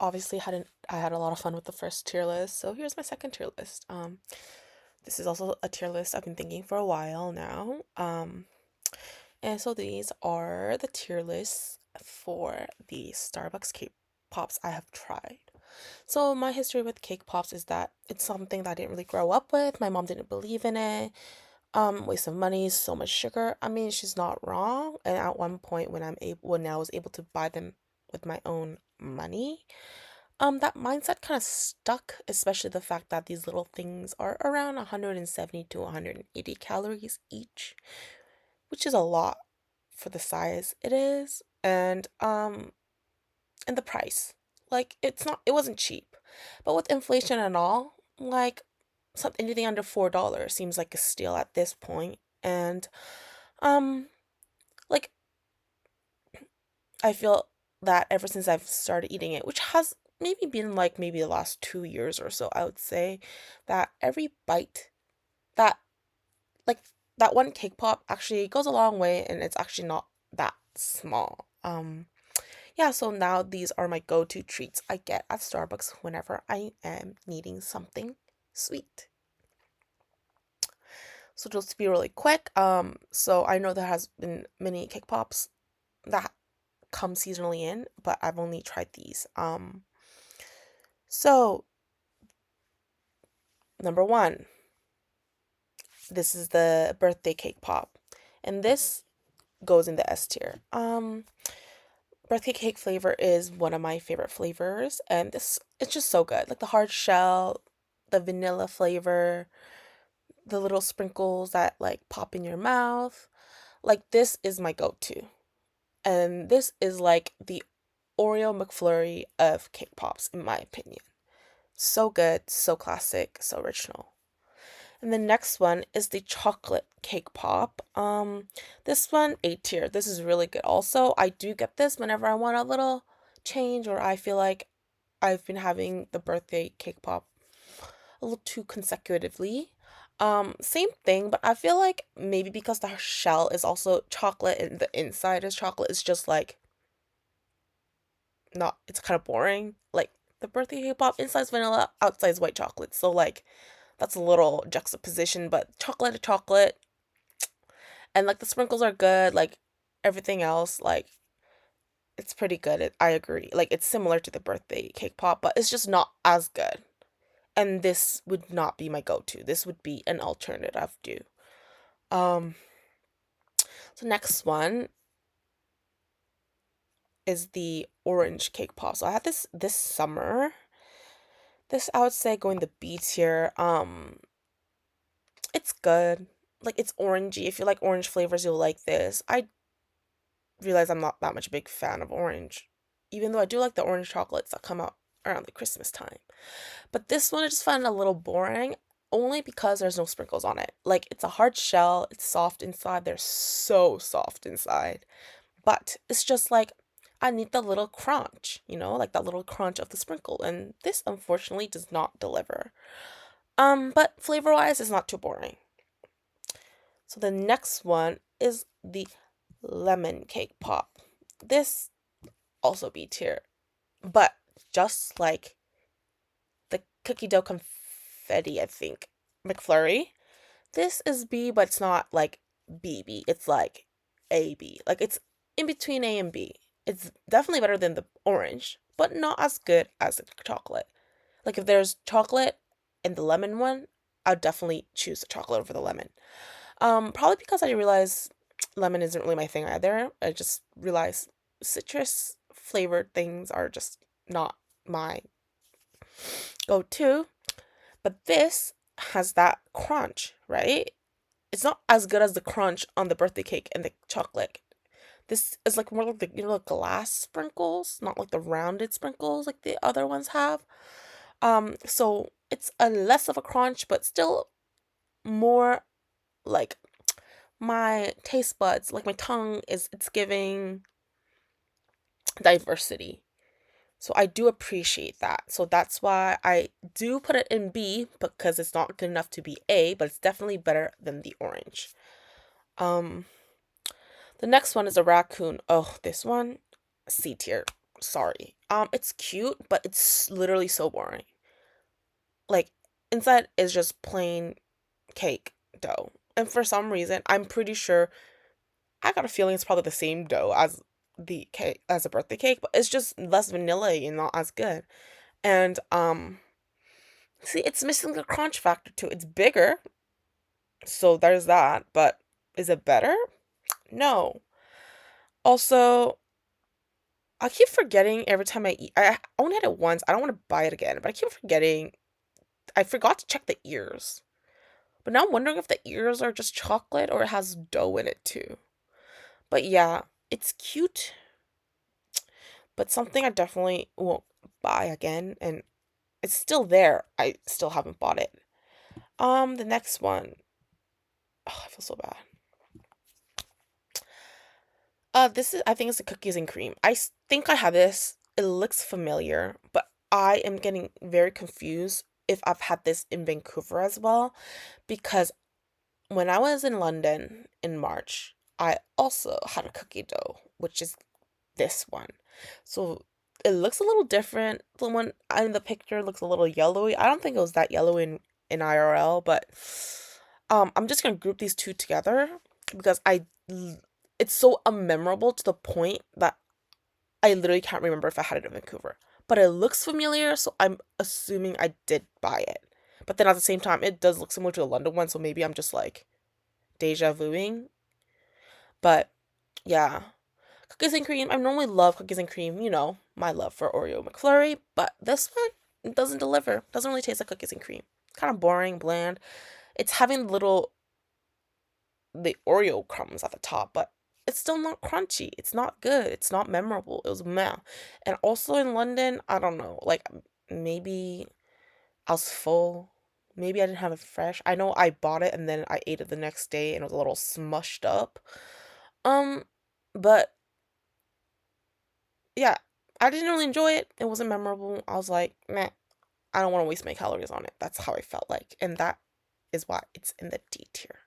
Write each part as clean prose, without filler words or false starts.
Obviously I had a lot of fun with the first tier list, so here's my second tier list. This is also a tier list I've been thinking for a while now. And so these are the tier lists for the Starbucks cake pops I have tried. So my history with cake pops is that it's something that I didn't really grow up with. My mom didn't believe in it. Waste of money, so much sugar. I mean, she's not wrong. And at one point when I was able to buy them with my own money, that mindset kind of stuck, especially the fact that these little things are around 170 to 180 calories each, which is a lot for the size it is, and the price. Like it wasn't cheap. But with inflation and all, like anything under $4 seems like a steal at this point. And um like I feel that ever since I've started eating it, which has maybe been like maybe the last 2 years or so, I would say that every bite that like that one cake pop actually goes a long way, and it's actually not that small. Yeah, so now these are my go-to treats I get at Starbucks whenever I am needing something sweet. So just to be really quick, so I know there has been many cake pops that come seasonally in, but I've only tried these. So number one, this is the birthday cake pop, and this goes in the S tier. Birthday cake flavor is one of my favorite flavors, and this it's just so good. Like the hard shell, the vanilla flavor, the little sprinkles that like pop in your mouth. Like this is my go-to. And this is like the Oreo McFlurry of cake pops in my opinion. So good, so classic, so original. And the next one is the chocolate cake pop. This one, A tier. This is really good. Also, I do get this whenever I want a little change, or I feel like I've been having the birthday cake pop a little too consecutively. Same thing, but I feel like maybe because the shell is also chocolate and the inside is chocolate, it's just like not, it's kind of boring. Like the birthday cake pop, inside's vanilla, outside's white chocolate. So like that's a little juxtaposition, but chocolate to chocolate, and like the sprinkles are good, like everything else, like it's pretty good. I agree. Like it's similar to the birthday cake pop, but it's just not as good. And this would not be my go-to. This would be an alternative do. Um, so next one is the orange cake pop. So I had this summer. This I would say going the B tier. It's good. Like it's orangey. If you like orange flavors, you'll like this. I realize I'm not that much a big fan of orange, even though I do like the orange chocolates that come out around the Christmas time. But this one I just found a little boring, only because there's no sprinkles on it. Like it's a hard shell, it's soft inside. They're so soft inside. But it's just like I need the little crunch, like that little crunch of the sprinkle, and this unfortunately does not deliver. But flavor-wise it's not too boring. So the next one is the lemon cake pop. This also B tier, but just like the cookie dough confetti, I think, McFlurry, this is B, but it's not like BB. It's like AB. Like it's in between A and B. It's definitely better than the orange, but not as good as the chocolate. Like if there's chocolate and the lemon one, I'd definitely choose the chocolate over the lemon. Probably because I realize lemon isn't really my thing either. I just realized citrus flavored things are just not my go-to. But this has that crunch, right? It's not as good as the crunch on the birthday cake and the chocolate. This is like more like the like glass sprinkles, not like the rounded sprinkles like the other ones have. So it's a less of a crunch, but still more like my taste buds, like my tongue is it's giving diversity. So I do appreciate that. So that's why I do put it in B, because it's not good enough to be A, but it's definitely better than the orange. Um the next one is a raccoon. Oh, this one C tier. Sorry. It's cute, but it's literally so boring. Like, inside is just plain cake dough. And for some reason, I'm pretty sure I got a feeling it's probably the same dough as the cake as a birthday cake, but it's just less vanilla and not as good. And see, it's missing the crunch factor too. It's bigger, so there's that, but is it better? No. Also, I keep forgetting every time I eat. I only had it once. I don't want to buy it again, but I keep forgetting. I forgot to check the ears. But now I'm wondering if the ears are just chocolate or it has dough in it too. But yeah, it's cute, but something I definitely won't buy again. And it's still there. I still haven't bought it. The next one. Oh, I feel so bad. This is, I think it's the cookies and cream. Think I have this. It looks familiar, but I am getting very confused if I've had this in Vancouver as well, because when I was in London in March, I also had a cookie dough, which is this one. So it looks a little different. The one in the picture looks a little yellowy. I don't think it was that yellow in IRL, but I'm just gonna group these two together because it's so unmemorable to the point that I literally can't remember if I had it in Vancouver. But it looks familiar, so I'm assuming I did buy it. But then at the same time, it does look similar to the London one, so maybe I'm just like deja vuing. But yeah, cookies and cream. I normally love cookies and cream, my love for Oreo McFlurry, but this one it doesn't deliver. Doesn't really taste like cookies and cream. Kind of boring, bland. It's having the Oreo crumbs at the top, but it's still not crunchy. It's not good. It's not memorable. It was meh. And also in London, I don't know, like maybe I was full. Maybe I didn't have it fresh. I know I bought it and then I ate it the next day and it was a little smushed up. Um, but yeah, I didn't really enjoy it. It wasn't memorable. I was like, meh, I don't want to waste my calories on it. That's how I felt like. And that is why it's in the D tier.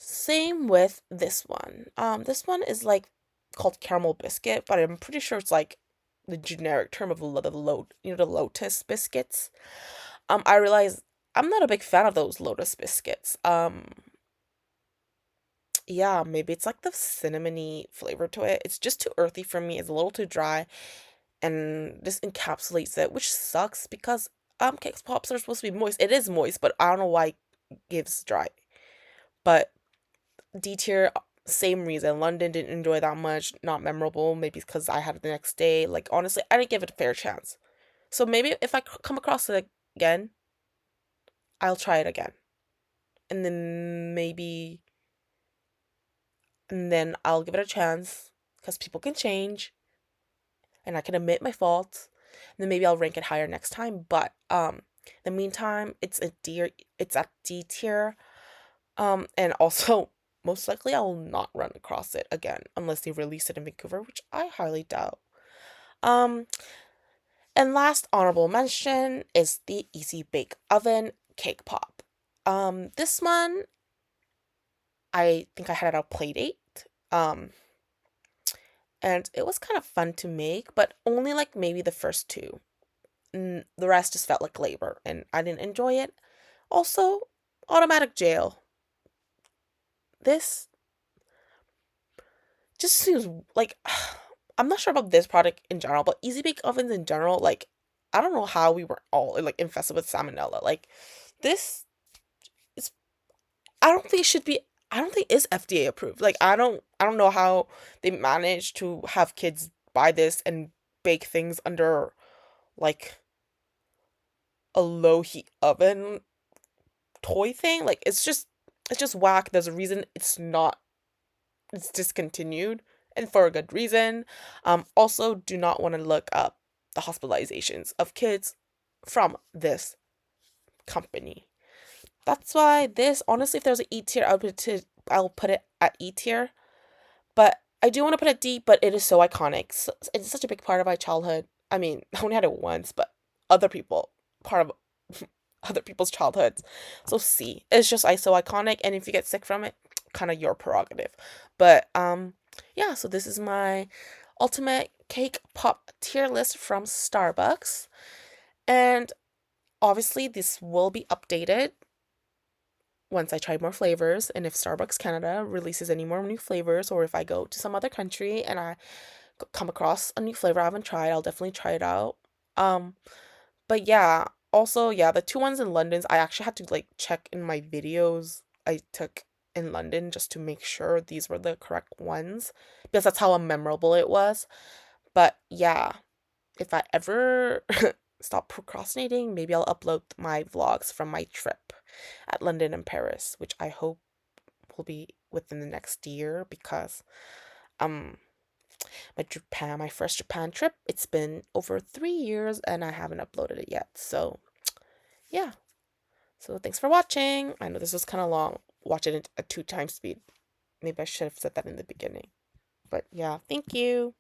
Same with this one. This one is like called caramel biscuit, but I'm pretty sure it's like the generic term of the Lotus biscuits. I realize I'm not a big fan of those Lotus biscuits. Yeah, maybe it's like the cinnamony flavor to it. It's just too earthy for me. It's a little too dry, and this encapsulates it, which sucks because cake pops are supposed to be moist. It is moist, but I don't know why it gives dry. But D tier, same reason. London didn't enjoy that much, not memorable. Maybe because I had it the next day. Like honestly, I didn't give it a fair chance. So maybe if I come across it again, I'll try it again, and then I'll give it a chance because people can change, and I can admit my faults. And then maybe I'll rank it higher next time. But in the meantime, it's at D tier. And also, most likely I will not run across it again unless they release it in Vancouver, which I highly doubt. Um, and last honorable mention is the Easy Bake Oven Cake Pop. This one I think I had it at a play date. Um, and it was kind of fun to make, but only like maybe the first two. The rest just felt like labor, and I didn't enjoy it. Also, automatic jail. This just seems like I'm not sure about this product in general, but Easy Bake Ovens in general, like I don't know how we were all like infested with salmonella. Like this is I don't think it should be I don't think it's FDA approved. Like I don't know how they managed to have kids buy this and bake things under like a low heat oven toy thing. Like it's just whack. There's a reason it's discontinued and for a good reason. Also, do not want to look up the hospitalizations of kids from this company. That's why this, honestly, if there's an E tier, I'll put it at E tier. But I do want to put it D, but it is so iconic. It's such a big part of my childhood. I mean, I only had it once, but other people, part of other people's childhoods. So C. It's just so iconic, and if you get sick from it, kind of your prerogative. But yeah, so this is my ultimate cake pop tier list from Starbucks. And obviously, this will be updated once I try more flavors. And if Starbucks Canada releases any more new flavors, or if I go to some other country and I come across a new flavor I haven't tried, I'll definitely try it out. Um, but yeah, also, yeah, the two ones in London's, I actually had to like check in my videos I took in London just to make sure these were the correct ones because that's how memorable it was. But yeah, if I ever stop procrastinating, maybe I'll upload my vlogs from my trip at London and Paris, which I hope will be within the next year because um my first Japan trip, it's been over 3 years and I haven't uploaded it yet. So yeah. So thanks for watching. I know this was kind of long. Watch it at 2 times speed. Maybe I should have said that in the beginning. But yeah, thank you.